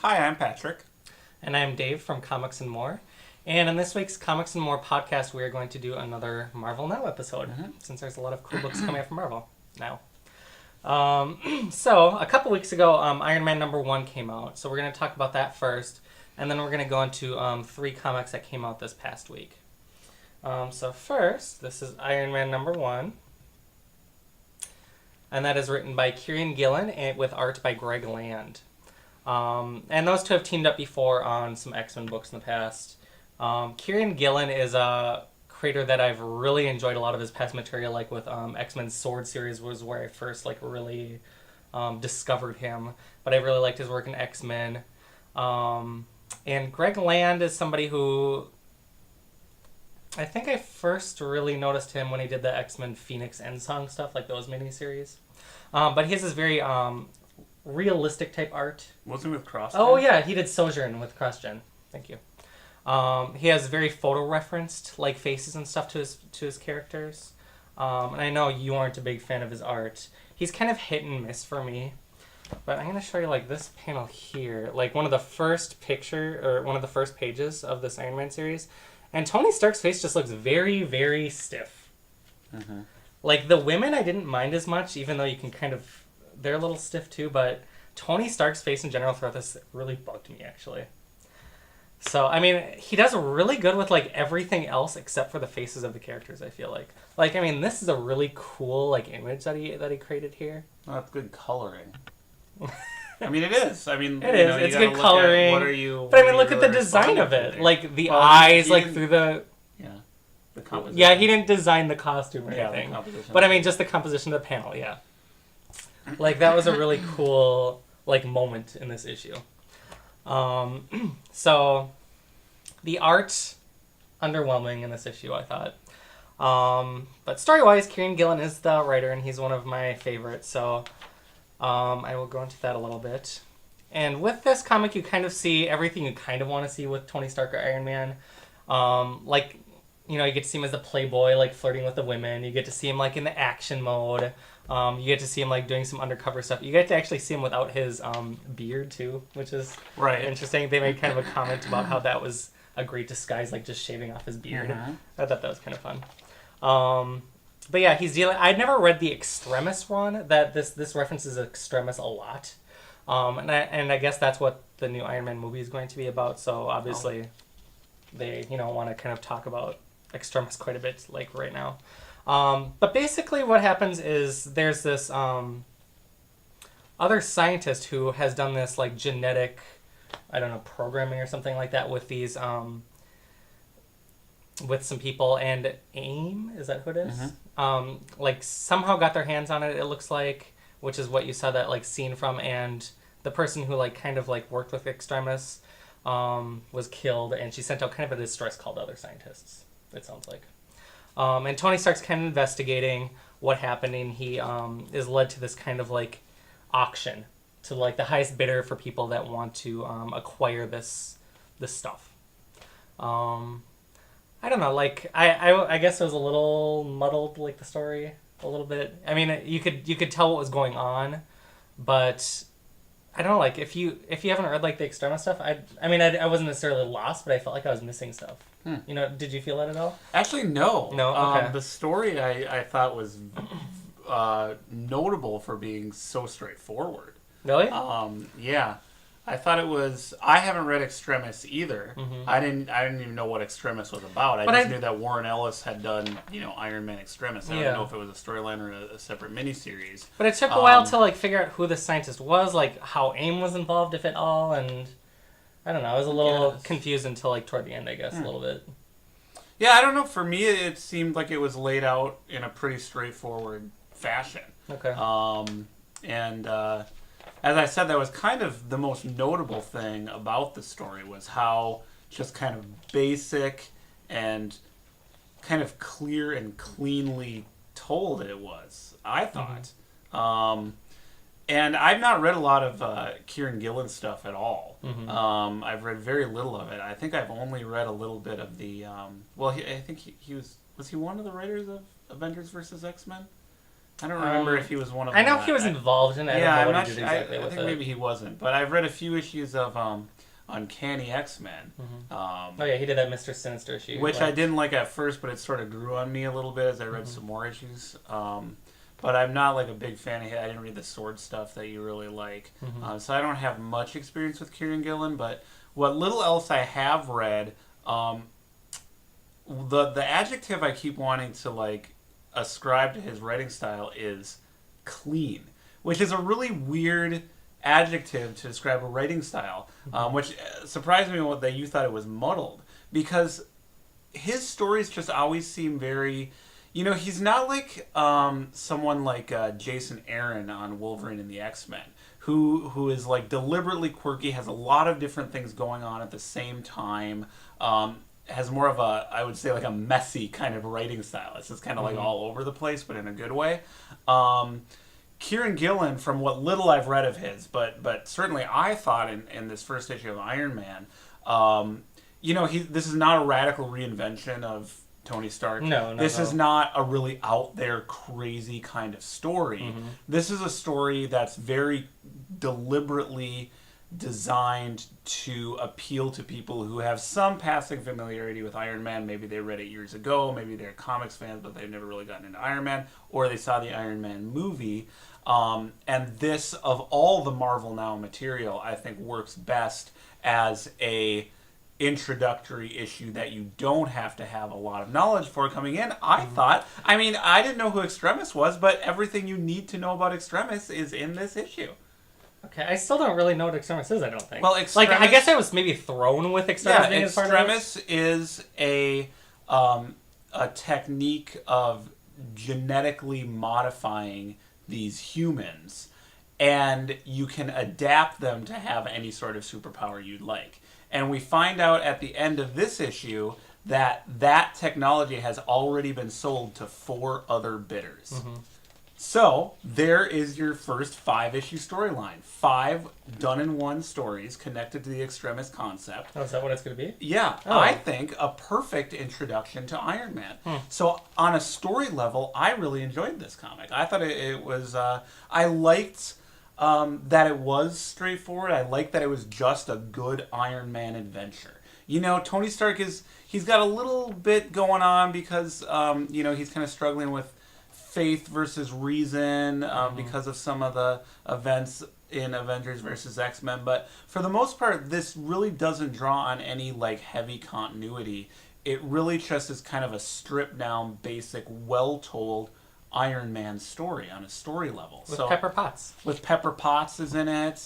Hi, I'm Patrick. And I'm Dave from Comics and More. And in this week's Comics and More podcast, we are going to do another Marvel Now episode, since there's a lot of cool books coming out from Marvel now. So, a couple weeks ago, Iron Man #1 came out. So we're going to talk about that first. And then we're going to go into 3 comics that came out this past week. So first, this is Iron Man #1. And that is written by Kieron Gillen and with art by Greg Land. And those two have teamed up before on some X-Men books in the past. Kieron Gillen is a creator that I've really enjoyed a lot of his past material, like with X-Men Sword series was where I first really discovered him. But I really liked his work in X-Men. And Greg Land is somebody who I think I first really noticed him when he did the X-Men Phoenix Endsong stuff, like those miniseries. But he has this very realistic type art. Wasn't he with CrossGen? Oh yeah, he did Sojourn with CrossGen. Thank you. He has very photo-referenced like faces and stuff to his characters. And I know you aren't a big fan of his art. He's kind of hit and miss for me. But I'm gonna show you like this panel here, like one of the first pages of this Iron Man series. And Tony Stark's face just looks very, very stiff. Mm-hmm. Like, the women I didn't mind as much, even though you can kind of... They're a little stiff, too, but Tony Stark's face in general throughout this really bugged me, actually. So, I mean, he does really good with, like, everything else except for the faces of the characters, I feel like. Like, I mean, this is a really cool, like, image that he created here. Well, that's good coloring. I mean, it is. I mean, it is. It's good coloring. But I mean, look at the design of it. Like the eyes, like through the. Yeah. The composition. Yeah, he didn't design the costume or Yeah, anything. the composition. But I mean, just the composition of the panel. Yeah. Like that was a really cool like moment in this issue. So, the art underwhelming in this issue, I thought. But story-wise, Kieron Gillen is the writer, and he's one of my favorites. So. I will go into that a little bit. And with this comic, you kind of see everything you kind of want to see with Tony Stark or Iron Man. Like, you know, you get to see him as the playboy, like, flirting with the women. You get to see him, like, in the action mode. You get to see him, like, doing some undercover stuff. You get to actually see him without his beard, too, which is interesting. They made kind of a comment about how that was a great disguise, like, just shaving off his beard. Mm-hmm. I thought that was kind of fun. But yeah, he's dealing... I'd never read the Extremis run. That this references Extremis a lot. And I guess that's what the new Iron Man movie is going to be about. So obviously, they want to kind of talk about Extremis quite a bit, like right now. But basically, what happens is there's this other scientist who has done this like genetic, I don't know, programming or something like that with these with some people, and AIM, is that who it is? Mm-hmm. Like somehow got their hands on it, it looks like, which is what you saw that like scene from, and the person who like kind of like worked with Extremis was killed, and she sent out kind of a distress call to other scientists, it sounds like. And Tony Stark's kind of investigating what happened, and he is led to this kind of like auction to like the highest bidder for people that want to acquire this stuff. I don't know, like, I guess it was a little muddled, like, the story, a little bit. I mean, you could tell what was going on, but, I don't know, like, if you haven't read, like, the Extremis stuff, I wasn't necessarily lost, but I felt like I was missing stuff. You know, did you feel that at all? Actually, no. No? Okay. The story I thought was notable for being so straightforward. Really? Yeah. I thought it was... I haven't read Extremis either. Mm-hmm. I didn't even know what Extremis was about. I just knew that Warren Ellis had done, Iron Man Extremis. I don't know if it was a storyline or a separate miniseries. But it took a while to, like, figure out who the scientist was, like, how AIM was involved, if at all, and... I don't know. I was a little confused until, like, toward the end, I guess, a little bit. Yeah, I don't know. For me, it seemed like it was laid out in a pretty straightforward fashion. Okay. As I said, that was kind of the most notable thing about the story was how just kind of basic and kind of clear and cleanly told it was, I thought. Mm-hmm. And I've not read a lot of Kieron Gillen stuff at all. Mm-hmm. I've read very little of it. I think I've only read a little bit of the... I think he was he one of the writers of Avengers vs. X-Men? I don't remember if he was one of I them. know he was involved in it. Yeah, I I'm don't know not what he did sure. exactly I with think it. maybe he wasn't. But I've read a few issues of Uncanny X-Men. Oh yeah, he did that Mr. Sinister issue. Which I didn't like at first, but it sort of grew on me a little bit as I read some more issues. But I'm not like a big fan of it. I didn't read the sword stuff that you really like. So I don't have much experience with Kieron Gillen, but what little else I have read, the adjective I keep wanting to like ascribe to his writing style is clean, which is a really weird adjective to describe a writing style, which surprised me that you thought it was muddled, because his stories just always seem very, he's not like someone like Jason Aaron on Wolverine and the X-Men, who is like deliberately quirky, has a lot of different things going on at the same time, has more of a, I would say, like a messy kind of writing style. It's just kind of like all over the place, but in a good way. Kieron Gillen, from what little I've read of his, but certainly I thought in this first issue of Iron Man, this is not a radical reinvention of Tony Stark. No. This is not a really out there crazy kind of story. This is a story that's very deliberately designed to appeal to people who have some passing familiarity with Iron Man. Maybe they read it years ago, maybe they're comics fans, but they've never really gotten into Iron Man, or they saw the Iron Man movie. And this, of all the Marvel Now material, I think works best as a introductory issue that you don't have to have a lot of knowledge for coming in. I didn't know who Extremis was, but everything you need to know about Extremis is in this issue. Okay, I still don't really know what Extremis is, I don't think. Well, Extremis, I guess I was maybe thrown with Extremis being as part of Extremis is a technique of genetically modifying these humans, and you can adapt them to have any sort of superpower you'd like. And we find out at the end of this issue that technology has already been sold to 4 other bidders. So, there is your first 5-issue storyline. 5 done-in-one stories connected to the Extremis concept. Oh, is that what it's going to be? Yeah, Oh. I think a perfect introduction to Iron Man. So, on a story level, I really enjoyed this comic. I thought it was... I liked that it was straightforward. I liked that it was just a good Iron Man adventure. Tony Stark he's got a little bit going on because, he's kind of struggling with faith versus reason because of some of the events in Avengers versus X-Men. But for the most part, this really doesn't draw on any like heavy continuity. It really just is kind of a stripped down, basic, well-told Iron Man story on a story level. With Pepper Potts. With Pepper Potts is in it.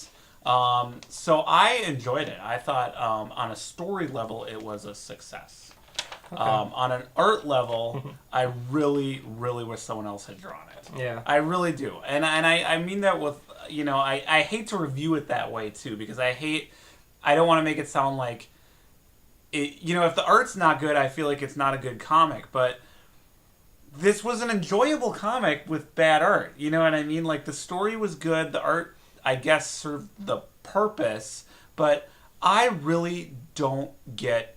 So I enjoyed it. I thought on a story level it was a success. Okay. On an art level, I really, really wish someone else had drawn it. Yeah. I really do. And I mean that with, I hate to review it that way too, because I don't want to make it sound like, if the art's not good, I feel like it's not a good comic, but this was an enjoyable comic with bad art. You know what I mean? Like, the story was good, the art, I guess, served the purpose, but I really don't get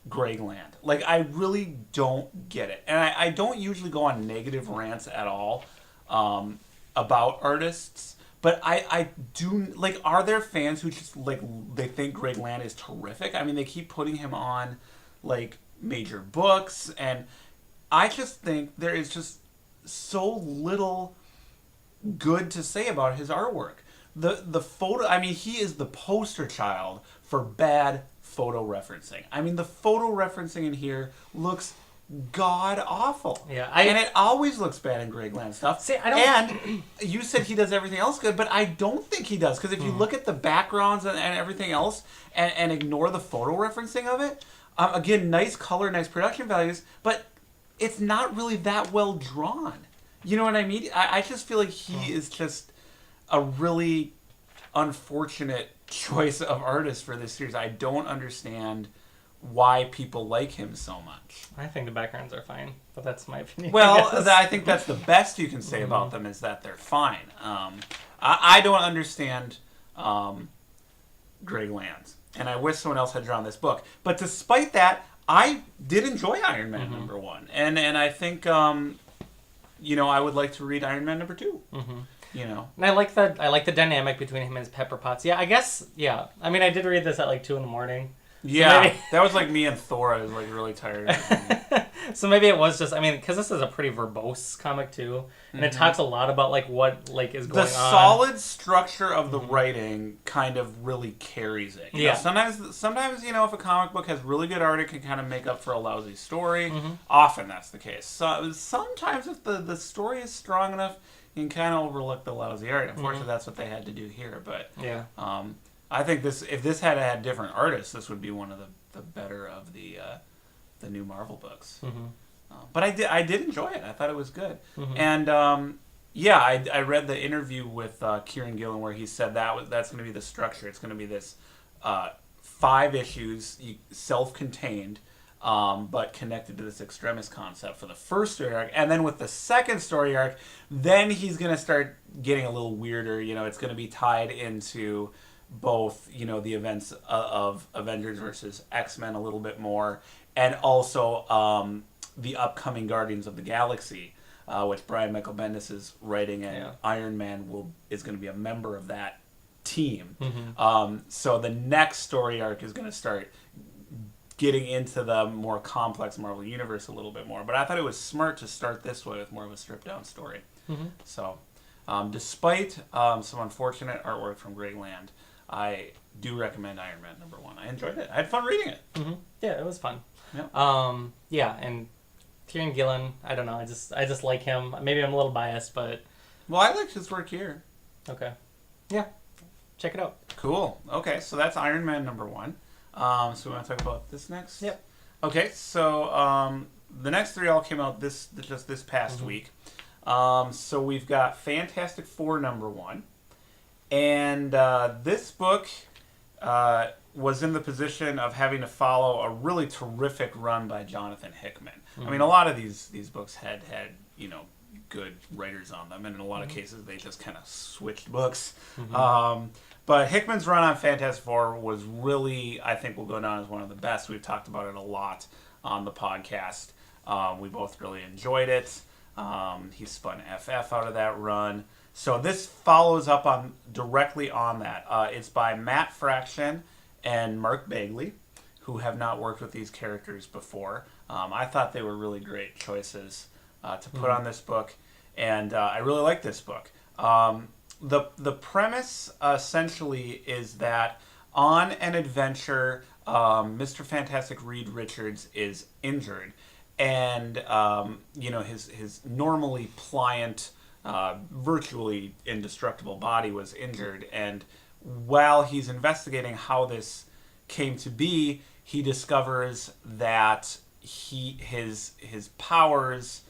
Greg Land. Like, I really don't get it. And I don't usually go on negative rants at all about artists, but I do, like, are there fans who just, like, they think Greg Land is terrific? I mean, they keep putting him on, like, major books, and I just think there is just so little good to say about his artwork. The photo, I mean, he is the poster child for bad photo referencing. I mean, the photo referencing in here looks god awful. Yeah, and it always looks bad in Greg Land stuff. See, I don't. And you said he does everything else good, but I don't think he does, because if you look at the backgrounds and everything else and ignore the photo referencing of it, again, nice color, nice production values, but it's not really that well drawn. You know what I mean? I just feel like he is just a really unfortunate choice of artist for this series. I don't understand why people like him so much. I think the backgrounds are fine, but that's my opinion. Well, I think that's the best you can say about them, is that they're fine. I don't understand Greg Land, and I wish someone else had drawn this book. But despite that, I did enjoy Iron Man #1, and I think I would like to read Iron Man #2. Mm-hmm. And I like the dynamic between him and Pepper Potts. Yeah, I guess. Yeah, I mean, I did read this at like 2 a.m. Yeah, so that was like me and Thor. I was like really tired. So maybe it was just. I mean, because this is a pretty verbose comic too, and it talks a lot about like what like is going on. The solid structure of the writing kind of really carries it. You know, sometimes if a comic book has really good art, it can kind of make up for a lousy story. Often that's the case. So sometimes if the story is strong enough, you can kind of overlook the lousy art. Unfortunately, that's what they had to do here. But yeah. I think if this had different artists, this would be one of the better of the new Marvel books. But I did enjoy it. I thought it was good. And I read the interview with Kieron Gillen where he said that's going to be the structure. It's going to be this 5 issues, self-contained, but connected to this extremis concept for the first story arc. And then with the second story arc, then he's going to start getting a little weirder. It's going to be tied into both, the events of Avengers versus X-Men a little bit more, and also the upcoming Guardians of the Galaxy, which Brian Michael Bendis is writing, and Iron Man is going to be a member of that team. So the next story arc is going to start getting into the more complex Marvel Universe a little bit more. But I thought it was smart to start this way with more of a stripped-down story. So despite some unfortunate artwork from Greg Land, I do recommend Iron Man #1. I enjoyed it. I had fun reading it. Yeah, it was fun. Yeah. And Kieron Gillen, I don't know, I just like him. Maybe I'm a little biased, but well, I liked his work here. Okay. Yeah. Check it out. Cool. Okay, so that's Iron Man #1. So we want to talk about this next? Yep. Okay, so the next 3 all came out just this past week. So we've got Fantastic Four #1. And this book was in the position of having to follow a really terrific run by Jonathan Hickman. I mean, a lot of these books had good writers on them, and in a lot of cases they just kind of switched books. But Hickman's run on Fantastic Four was really, I think, will go down as one of the best. We've talked about it a lot on the podcast. We both really enjoyed it. He spun FF out of that run. So this follows up directly on that. It's by Matt Fraction and Mark Bagley, who have not worked with these characters before. I thought they were really great choices to put on this book, and I really like this book. The premise essentially is that on an adventure, Mr. Fantastic Reed Richards is injured, and his normally pliant, virtually indestructible body was injured, and while he's investigating how this came to be, he discovers that his powers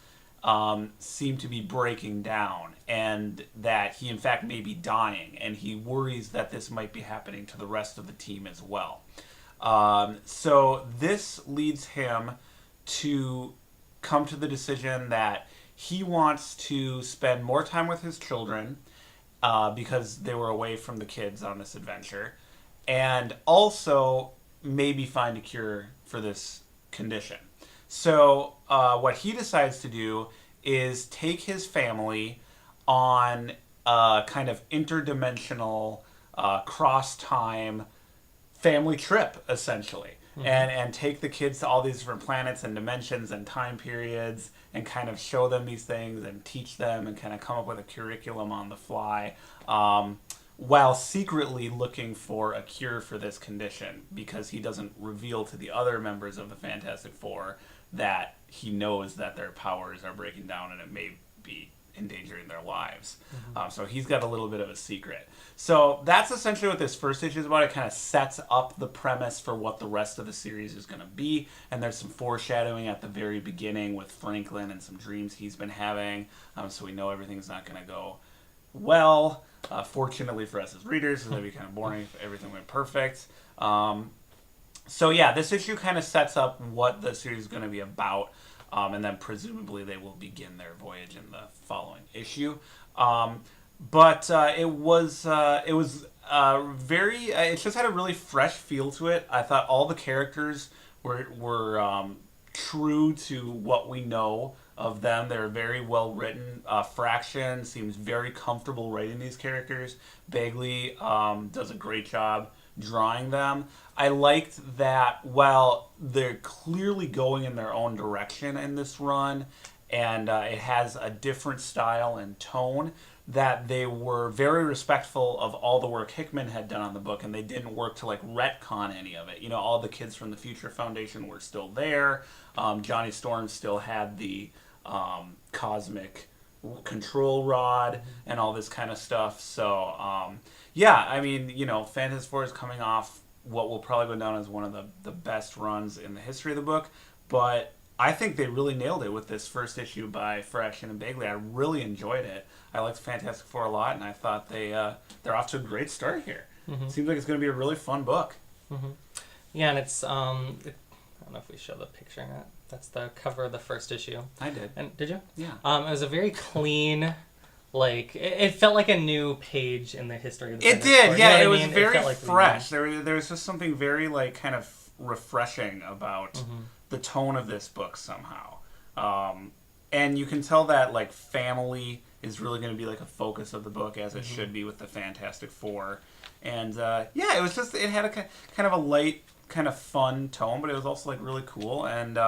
seem to be breaking down, and that he in fact may be dying, and he worries that this might be happening to the rest of the team as well. So this leads him to come to the decision that he wants to spend more time with his children because they were away from the kids on this adventure, and also maybe find a cure for this condition. So what he decides to do is take his family on a kind of interdimensional, cross-time family trip, essentially. And take the kids to all these different planets and dimensions and time periods and kind of show them these things and teach them and kind of come up with a curriculum on the fly, while secretly looking for a cure for this condition, because he doesn't reveal to the other members of the Fantastic Four that he knows that their powers are breaking down and it may be endangering their lives. So he's got a little bit of a secret. So that's essentially what this first issue is about. It kind of sets up the premise for what the rest of the series is going to be, and there's some foreshadowing at the very beginning with Franklin and some dreams he's been having, so we know everything's not going to go well. Fortunately for us as readers, it'd be kind of boring if everything went perfect. So yeah, this issue kind of sets up what the series is going to be about, and then presumably they will begin their voyage in the following issue. But it was very. It just had a really fresh feel to it. I thought all the characters were true to what we know of them. They're very well written. Fraction seems very comfortable writing these characters. Bagley does a great job drawing them. I liked that while they're clearly going in their own direction in this run, and it has a different style and tone, that they were very respectful of all the work Hickman had done on the book, and they didn't work to like retcon any of it. You know, all the kids from the Future Foundation were still there. Johnny Storm still had the cosmic control rod and all this kind of stuff. So yeah, I mean, you know, Fantastic Four is coming off what will probably go down as one of the best runs in the history of the book, but I think they really nailed it with this first issue by Fraction and Bagley. I really enjoyed it. I liked Fantastic Four a lot, and I thought they're off to a great start here. Mm-hmm. Seems like it's going to be a really fun book. Mm-hmm. Yeah, and it's I don't know if we show the picture or not. That's the cover of the first issue. I did. And did you? Yeah. It was a very clean, like it felt like a new page in the history of the Fantastic Four. It did. Yeah, You know it was I mean? very It felt like fresh. There was just something very like kind of refreshing about the tone of this book somehow. And you can tell that like family is really going to be like a focus of the book, as it should be with the Fantastic Four. And yeah, it was just, it had a kind of a light, kind of fun tone, but it was also like really cool. And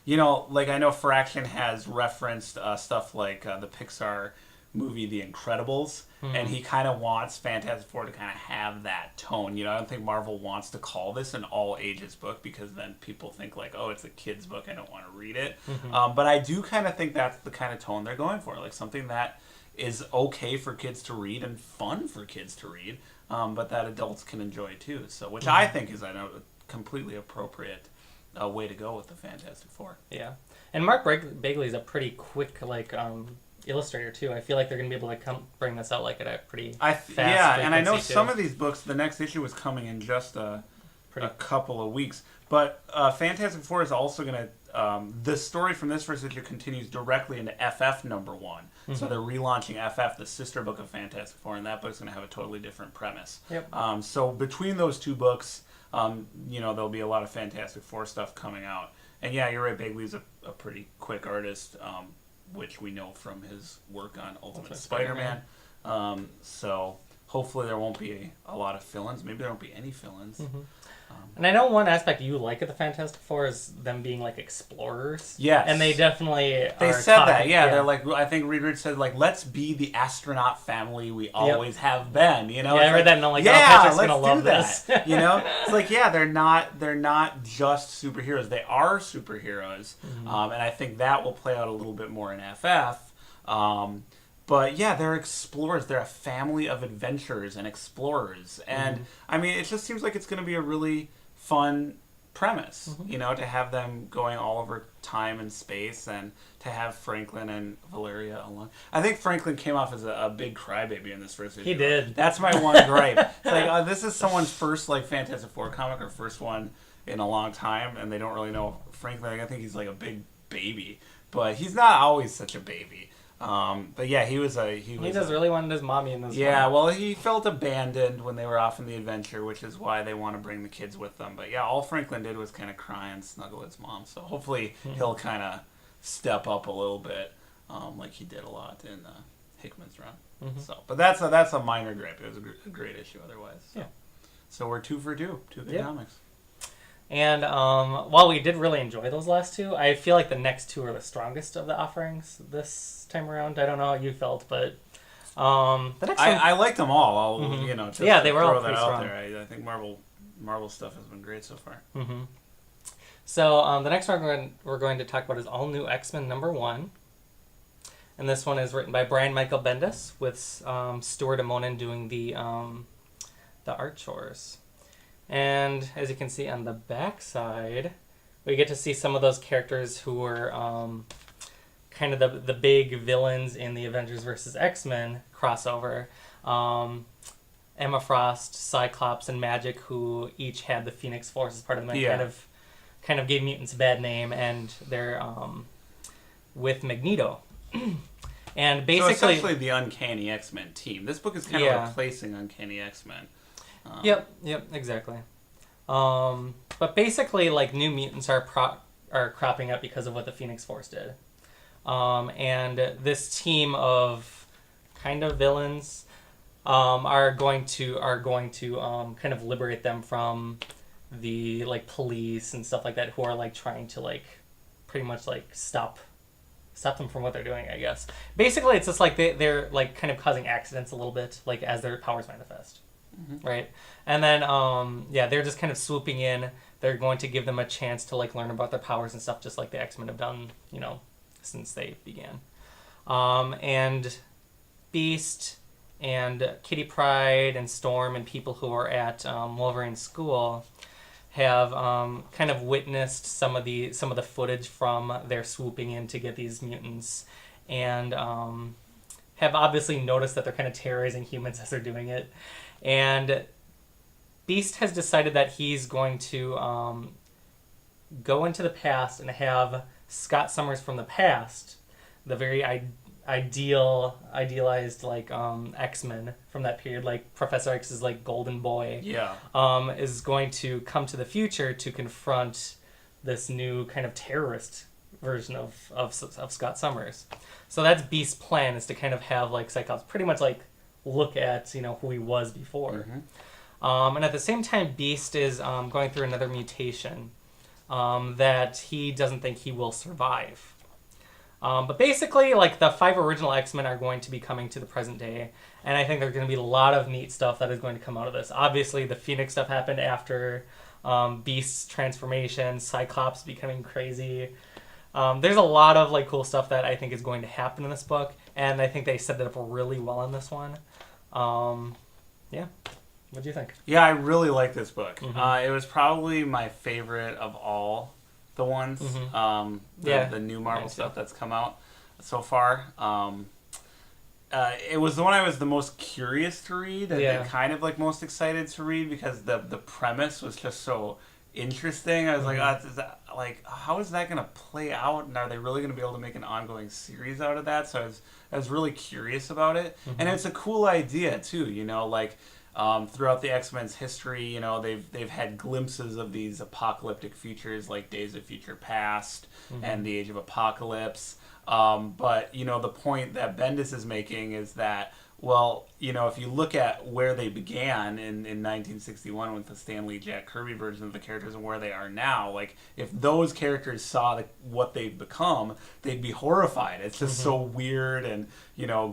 you know, like I know Fraction has referenced stuff like the Pixar movie The Incredibles, and he kind of wants Fantastic Four to kind of have that tone. You know, I don't think Marvel wants to call this an all ages book, because then people think like, oh, it's a kid's book, I don't want to read it. But I do kind of think that's the kind of tone they're going for, like something that is okay for kids to read and fun for kids to read, but that adults can enjoy too. So, which I think is a completely appropriate way to go with the Fantastic Four. Yeah, and Mark Bagley is a pretty quick like illustrator too. I feel like they're gonna be able to bring this out like at a pretty fast yeah, and I know too. some of these books, the next issue is coming in just a couple of weeks. But Fantastic Four is also going to... the story from this first issue continues directly into FF number 1. So they're relaunching FF, the sister book of Fantastic Four, and that book's going to have a totally different premise. Yep. So between those two books, you know, there'll be a lot of Fantastic Four stuff coming out. And yeah, you're right, Bagley's a pretty quick artist, which we know from his work on Ultimate Spider-Man. So hopefully there won't be a lot of fill-ins. Maybe there won't be any fill-ins. And I know one aspect you like of the Fantastic Four is them being like explorers. Yes. And they definitely They are said that, talking, yeah. They're like, I think Reed Richards said, like, let's be the astronaut family we always have been, you know? Yeah, I read that and I'm like, yeah, oh, Patrick's let's gonna love that. this. You know? It's like, yeah, they're not just superheroes. They are superheroes. And I think that will play out a little bit more in FF. But yeah, they're explorers. They're a family of adventurers and explorers. And I mean, it just seems like it's going to be a really fun premise, you know, to have them going all over time and space, and to have Franklin and Valeria along. I think Franklin came off as a big crybaby in this first issue. He did. That's my one gripe. It's like, this is someone's first like Fantastic Four comic, or first one in a long time, and they don't really know Franklin. I think he's like a big baby, but he's not always such a baby. But yeah, he just really wanted his mommy in this Yeah, one. well, he felt abandoned when they were off in the adventure, which is why they want to bring the kids with them. But yeah, all Franklin did was kind of cry and snuggle his mom. So hopefully he'll kind of step up a little bit, like he did a lot in Hickman's run. So, but that's a minor gripe. It was a great issue otherwise. So. Yeah. So we're 2 for 2 good comics. And while we did really enjoy those last two, I feel like the next two are the strongest of the offerings this time around. I don't know how you felt, but the next one... I liked them all. I'll, you know, just they were all throw that pretty out strong. there. I think Marvel stuff has been great so far. So the next one we're going to talk about is All New X-Men number 1. And this one is written by Brian Michael Bendis, with Stuart Immonen doing the art chores. And as you can see on the back side, we get to see some of those characters who were kind of the big villains in the Avengers vs. X-Men crossover. Emma Frost, Cyclops, and Magik, who each had the Phoenix Force as part of them, kind of gave mutants a bad name, and they're with Magneto. And basically, so essentially the Uncanny X-Men team. This book is kind of replacing Uncanny X-Men. Yep, exactly. But basically, like, new mutants are cropping up because of what the Phoenix Force did. And this team of kind of villains are going to kind of liberate them from the like police and stuff like that, who are like trying to like pretty much like stop them from what they're doing, I guess. Basically, it's just like they're like kind of causing accidents a little bit, like as their powers manifest, right? And then they're just kind of swooping in. They're going to give them a chance to like learn about their powers and stuff, just like the X-Men have done, since they began. And Beast and Kitty Pryde and Storm and people who are at Wolverine's school have kind of witnessed some of the footage from their swooping in to get these mutants, and have obviously noticed that they're kind of terrorizing humans as they're doing it. And Beast has decided that he's going to go into the past and have Scott Summers from the past, the very idealized like X-Men from that period, like Professor X's like golden boy, is going to come to the future to confront this new kind of terrorist version of Scott Summers. So that's Beast's plan, is to kind of have like Cyclops pretty much like look at who he was before. And at the same time, Beast is going through another mutation that he doesn't think he will survive. But basically, like, the 5 original X-Men are going to be coming to the present day, and I think there's going to be a lot of neat stuff that is going to come out of this. Obviously, the Phoenix stuff happened after Beast's transformation, Cyclops becoming crazy. There's a lot of, like, cool stuff that I think is going to happen in this book, and I think they set it up really well in this one. Yeah. What do you think? Yeah, I really like this book. It was probably my favorite of all the ones, the new Marvel stuff that's come out so far. It was the one I was the most curious to read and kind of like most excited to read, because the premise was just so interesting. I was like, how is that going to play out, and are they really going to be able to make an ongoing series out of that? So I was really curious about it, and it's a cool idea too. Throughout the X-Men's history, they've had glimpses of these apocalyptic futures, like Days of Future Past and the Age of Apocalypse. But the point that Bendis is making is that, well, if you look at where they began in 1961 with the Stan Lee, Jack Kirby version of the characters and where they are now, like, if those characters saw what they've become, they'd be horrified. It's just so weird, and,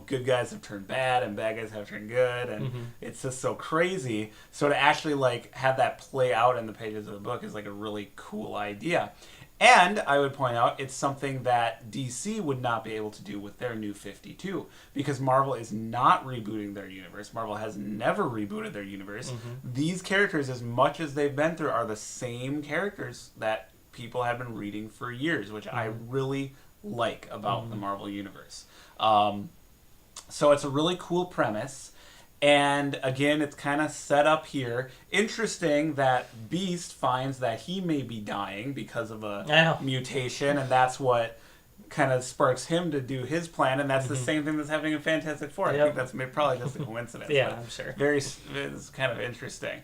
good guys have turned bad and bad guys have turned good, and it's just so crazy. So to actually, like, have that play out in the pages of the book is, like, a really cool idea. And I would point out it's something that DC would not be able to do with their New 52, because Marvel is not rebooting their universe. Marvel has never rebooted their universe. These characters, as much as they've been through, are the same characters that people have been reading for years, which I really like about the Marvel universe. So it's a really cool premise. And again, it's kind of set up here. Interesting that Beast finds that he may be dying because of a mutation, and that's what kind of sparks him to do his plan. And that's the same thing that's happening in Fantastic Four. I think that's probably just a coincidence. I'm sure. It's kind of interesting.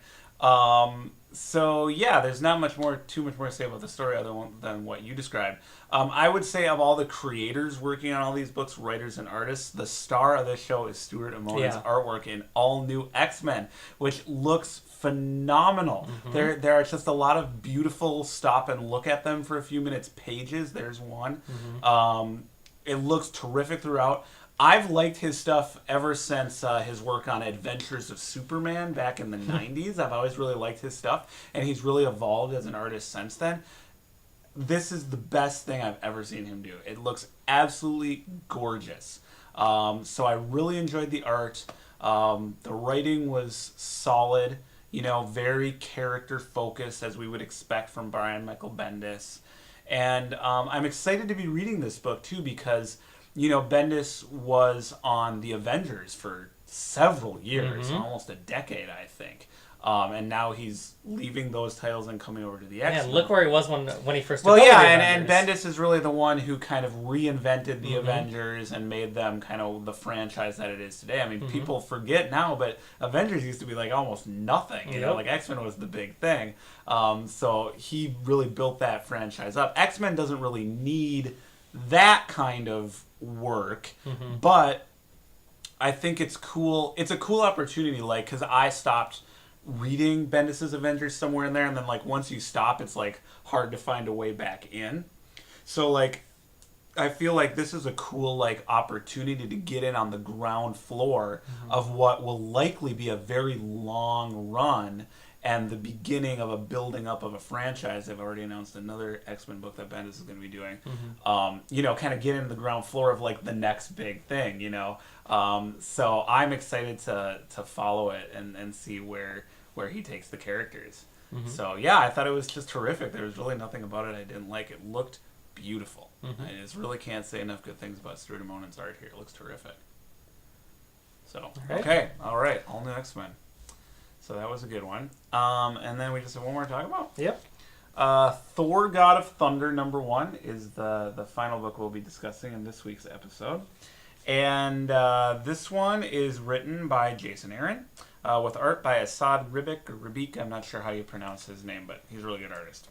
So yeah, there's not too much more to say about the story other than what you described. I would say of all the creators working on all these books, writers and artists, the star of this show is Stuart Amona's artwork in All New X-Men, which looks phenomenal. There are just a lot of beautiful stop and look at them for a few minutes pages. There's one. It looks terrific throughout. I've liked his stuff ever since his work on Adventures of Superman back in the 90s. I've always really liked his stuff, and he's really evolved as an artist since then. This is the best thing I've ever seen him do. It looks absolutely gorgeous. So I really enjoyed the art. The writing was solid, very character-focused, as we would expect from Brian Michael Bendis. And I'm excited to be reading this book, too, because Bendis was on the Avengers for several years, almost a decade, I think. And now he's leaving those titles and coming over to the X-Men. Yeah, look where he was when he first took over the Avengers. and Bendis is really the one who kind of reinvented the Avengers and made them kind of the franchise that it is today. I mean, people forget now, but Avengers used to be like almost nothing. Like X-Men was the big thing. So he really built that franchise up. X-Men doesn't really need that kind of work. But I think it's cool. It's a cool opportunity, like, because I stopped reading Bendis's Avengers somewhere in there, and then, like, once you stop, it's, like, hard to find a way back in. So, like, I feel like this is a cool, like, opportunity to get in on the ground floor of what will likely be a very long run and the beginning of a building up of a franchise. They've already announced another X-Men book that Bendis is going to be doing. You know, kind of get into the ground floor of, like, the next big thing, you know. So I'm excited to follow it and see where he takes the characters. So, yeah, I thought it was just terrific. There was really nothing about it I didn't like. It looked beautiful. I just really can't say enough good things about Stuart Immonen's art here. It looks terrific. So, okay. All right. All new X-Men. So that was a good one. And then we just have one more to talk about. Yep. Thor, God of Thunder, #1 is the final book we'll be discussing in this week's episode. And this one is written by Jason Aaron, with art by Asad Ribic. I'm not sure how you pronounce his name, but he's a really good artist.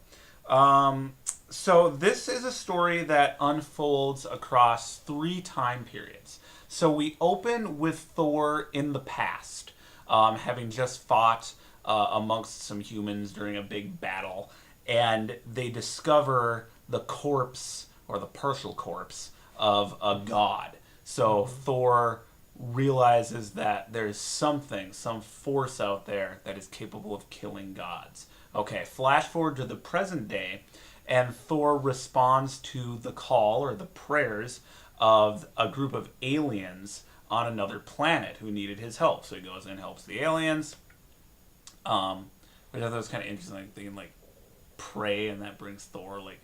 So this is a story that unfolds across 3 time periods. So we open with Thor in the past, having just fought amongst some humans during a big battle, and they discover the corpse, or the partial corpse, of a god. So Thor realizes that there's some force out there that is capable of killing gods. Okay, flash forward to the present day, and Thor responds to the call, or the prayers, of a group of aliens on another planet who needed his help. So he goes and helps the aliens. Which I thought was kind of interesting. Like, they can, like, pray, and that brings Thor, like,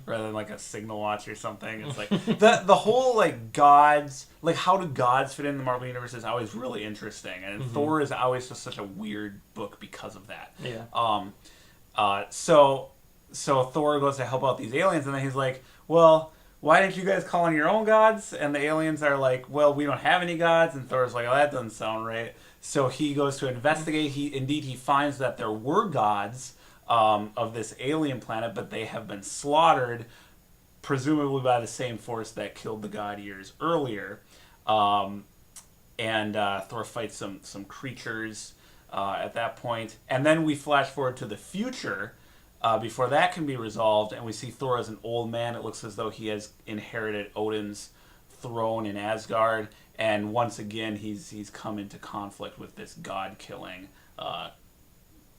rather than, like, a signal watch or something. It's like, the whole, like, gods, like, how do gods fit in the Marvel Universe is always really interesting. And Thor is always just such a weird book because of that. Yeah. So Thor goes to help out these aliens, and then he's like, well, why didn't you guys call on your own gods? And the aliens are like, well, we don't have any gods. And Thor's like, oh, that doesn't sound right. So he goes to investigate. He finds that there were gods of this alien planet, but they have been slaughtered, presumably by the same force that killed the god years earlier. And Thor fights some creatures at that point. And then we flash forward to the future, before that can be resolved, and we see Thor as an old man. It looks as though he has inherited Odin's throne in Asgard, and once again he's come into conflict with this god-killing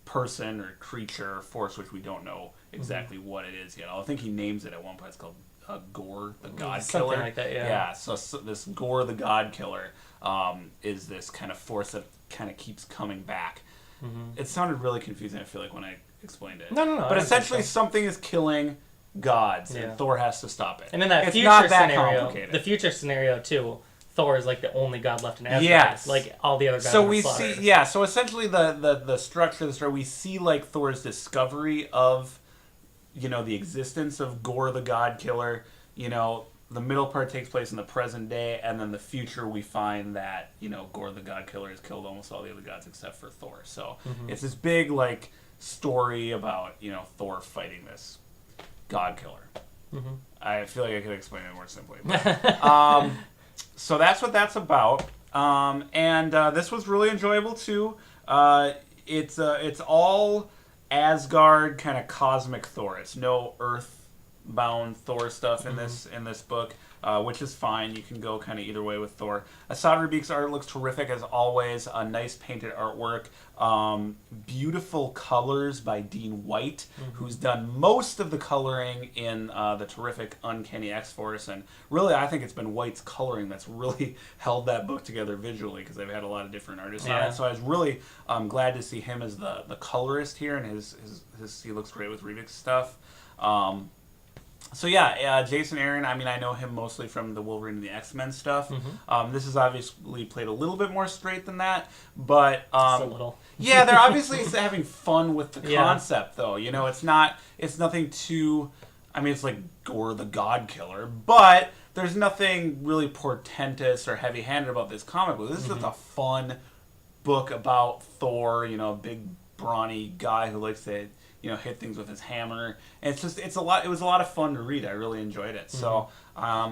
person or creature or force, which we don't know exactly what it is yet. I think he names it at one point. It's called Gore the God Something Killer. like that, yeah. Yeah, so this Gore the God Killer is this kind of force that kind of keeps coming back. It sounded really confusing, I feel like, when I explained it. No. But essentially, something is killing gods, and Thor has to stop it. And in that it's future not that scenario, complicated. the future scenario too, Thor is like the only god left in Asgard. Yes. Like all the other gods. So were we slaughtered. see, yeah. So essentially, the structure of the story, we see like Thor's discovery of, the existence of Gore the God Killer. The middle part takes place in the present day, and then the future we find that Gore the God Killer has killed almost all the other gods except for Thor. So it's this big like story about Thor fighting this God Killer. I feel like I could explain it more simply. But, so that's what that's about. And this was really enjoyable too. It's all Asgard kind of cosmic Thor. It's no Earth-bound Thor stuff in this book, which is fine. You can go kind of either way with Thor. Asad Rabik's art looks terrific as always. A nice painted artwork. Beautiful colors by Dean White, who's done most of the coloring in the terrific Uncanny X-Force. And really, I think it's been White's coloring that's really held that book together visually, because they've had a lot of different artists on it. So I was really glad to see him as the colorist here, and his he looks great with Rebik's stuff. So yeah, Jason Aaron, I mean, I know him mostly from the Wolverine and the X-Men stuff. This is obviously played a little bit more straight than that, but just a little. Yeah, they're obviously having fun with the concept, though. It's nothing too, I mean, it's like Gore the God Killer, but there's nothing really portentous or heavy-handed about this comic book. This is just a fun book about Thor, big brawny guy who likes to, hit things with his hammer. And it's a lot. It was a lot of fun to read. I really enjoyed it. So, I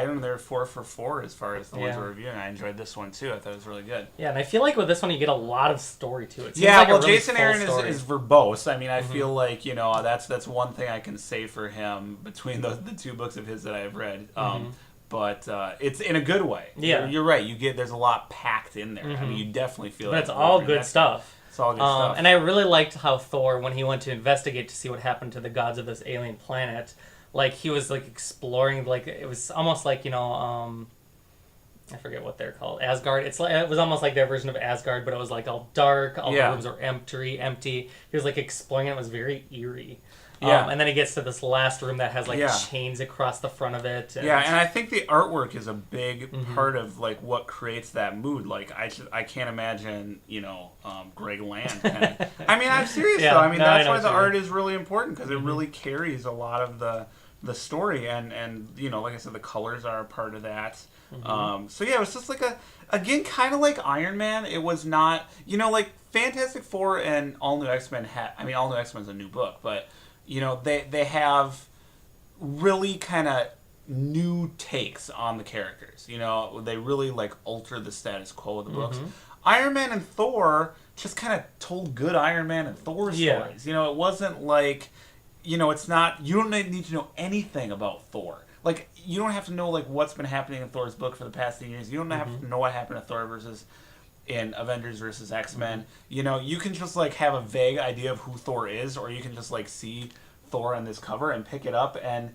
don't know, they're 4 for 4 as far as the ones we're reviewing. I enjoyed this one too. I thought it was really good. Yeah, and I feel like with this one you get a lot of story to it. Jason Aaron is verbose. I mean, I feel like that's one thing I can say for him between the 2 books of his that I have read. But it's in a good way. Yeah, you're right. There's a lot packed in there. I mean, you definitely feel. But it's all good stuff. It's all good stuff. And I really liked how Thor, when he went to investigate to see what happened to the gods of this alien planet, like he was like exploring, like it was almost like I forget what they're called, Asgard. It was almost like their version of Asgard, but it was like all dark. All the rooms were empty. He was like exploring it. It was very eerie. Yeah. And then he gets to this last room that has chains across the front of it. And I think the artwork is a big part of like what creates that mood. Like I can't imagine, Greg Land. I mean, I'm serious though. I mean, that's why the art is really important, because it really carries a lot of the story, and like I said, the colors are a part of that. It was just like again, kind of like Iron Man. It was not, like Fantastic Four and All New X-Men All New X-Men's a new book, but they have really kind of new takes on the characters. They really like alter the status quo of the books. Iron Man and Thor just kind of told good Iron Man and Thor stories. It wasn't like, it's not, you don't need to know anything about Thor. Like, you don't have to know like what's been happening in Thor's book for the past 10 years. You don't have to know what happened to Thor in Avengers versus X-Men. You can just like have a vague idea of who Thor is, or you can just like see Thor on this cover and pick it up, and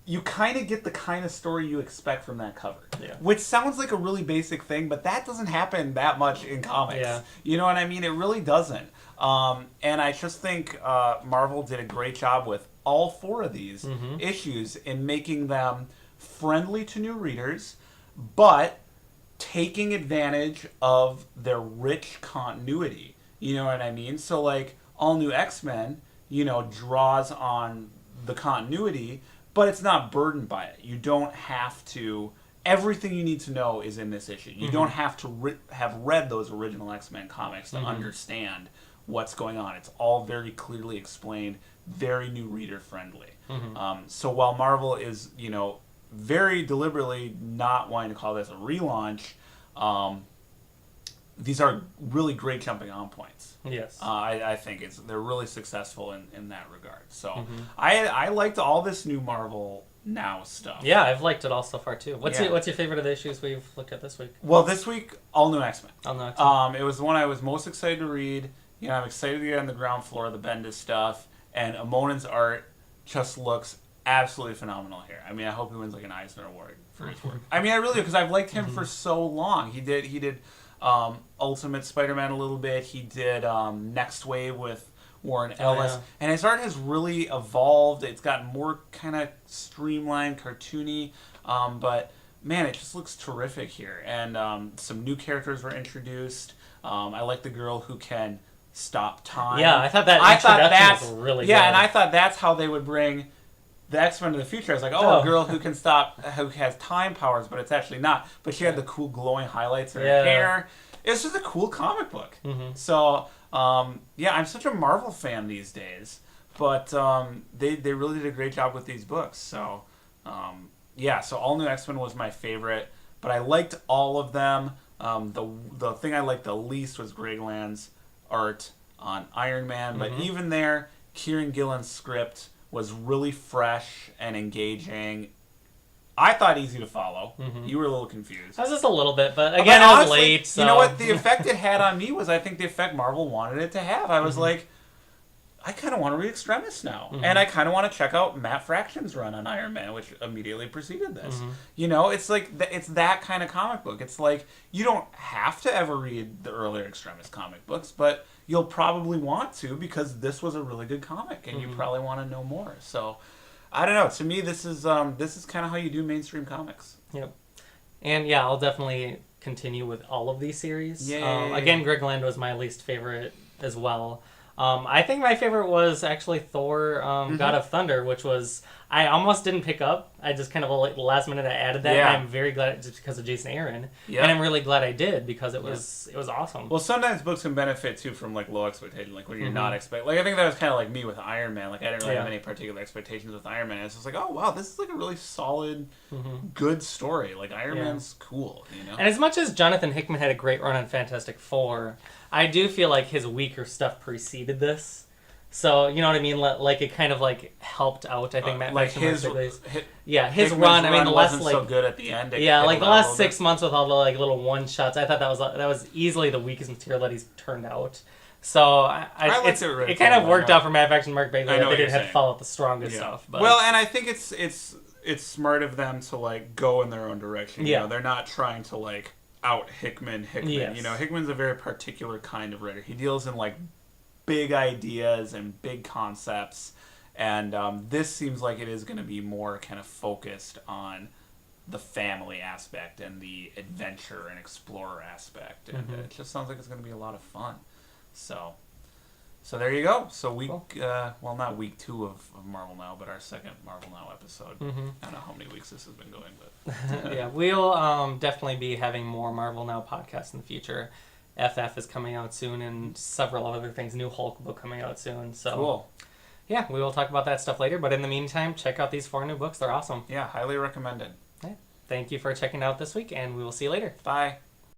you kind of get the kind of story you expect from that cover. Yeah. Which sounds like a really basic thing, but that doesn't happen that much in comics. Yeah. You know what I mean? It really doesn't. And I just think Marvel did a great job with all 4 of these issues in making them friendly to new readers, but taking advantage of their rich continuity. You know what I mean? So like All New X-Men, draws on the continuity, but it's not burdened by it. You don't have to. Everything you need to know is in this issue. You don't have to have read those original X-Men comics to understand what's going on. It's all very clearly explained, very new reader friendly. So while Marvel is, very deliberately not wanting to call this a relaunch, these are really great jumping on points. Yes. I think they're really successful in that regard. So I liked all this new Marvel Now stuff. Yeah, I've liked it all so far too. What's your favorite of the issues we've looked at this week? Well, this week, All New X-Men. All New X-Men. It was the one I was most excited to read. I'm excited to get on the ground floor of the Bendis stuff, and Amonen's art just looks absolutely phenomenal here. I mean, I hope he wins like an Eisner Award for his work. I mean, I really do, because I've liked him for so long. He did Ultimate Spider-Man a little bit. He did Next Wave with Warren Ellis. And his art has really evolved. It's gotten more kind of streamlined, cartoony. But, man, it just looks terrific here. And some new characters were introduced. I like the girl who can stop time. Yeah, I thought that was really good. Yeah, and I thought that's how they would bring the X-Men to the future. I was like, a girl who has time powers, but it's actually not. But she had the cool glowing highlights in her hair. It's just a cool comic book. So, I'm such a Marvel fan these days. But they really did a great job with these books. So, so All New X-Men was my favorite. But I liked all of them. The thing I liked the least was Greg Land's art on Iron Man. But even there, Kieron Gillen's script was really fresh and engaging. I thought easy to follow. You were a little confused. I was just a little bit, but again, it was late. So. You know what? The effect it had on me was, I think, the effect Marvel wanted it to have. I was like, I kind of want to read Extremis now. And I kind of want to check out Matt Fraction's run on Iron Man, which immediately preceded this. It's like, it's that kind of comic book. It's like, you don't have to ever read the earlier Extremis comic books, but you'll probably want to, because this was a really good comic, and you probably want to know more. So, I don't know. To me, this is kind of how you do mainstream comics. Yep. And yeah, I'll definitely continue with all of these series. Yay. Again, Greg Land was my least favorite as well. I think my favorite was actually Thor, God of Thunder, which was, I almost didn't pick up. I just kind of like last minute I added that, Yeah. and I'm very glad just because of Jason Aaron. Yeah. And I'm really glad I did because it was awesome. Well, sometimes books can benefit too from like low expectation, like when you're not expecting. Like I think that was kind of like me with Iron Man. Like I didn't really have any particular expectations with Iron Man. It's just like, oh wow, this is like a really solid, good story. Like Iron Man's cool, you know. And as much as Jonathan Hickman had a great run on Fantastic Four, I do feel like his weaker stuff preceded this. So, you know what I mean? Like, it kind of, like, helped out, I think, Matt like Fraction his his Hickman's run, I mean, the last, wasn't like... so good at the end. Yeah, like, the last 6 months with all the, like, little one-shots, I thought that was easily the weakest material that he's turned out. So, it kind of worked out for Matt Fraction and Mark Bagley that they didn't have to follow up the strongest stuff. But... Well, and I think it's smart of them to, like, go in their own direction. You know, they're not trying to, like, out Hickman. Yes. You know, Hickman's a very particular kind of writer. He deals in, like, big ideas and big concepts, and this seems like it is going to be more kind of focused on the family aspect and the adventure and explorer aspect, and it just sounds like it's going to be a lot of fun. So there you go. So well, not week 2 of Marvel Now, but our second Marvel Now episode. I don't know how many weeks this has been going, but yeah, we'll definitely be having more Marvel Now podcasts in the future. FF is coming out soon, and several other things. New Hulk book coming out soon. So cool. Yeah, we will talk about that stuff later. But in the meantime, check out these 4 new books. They're awesome. Yeah, highly recommended. Yeah. Thank you for checking out this week, and we will see you later. Bye.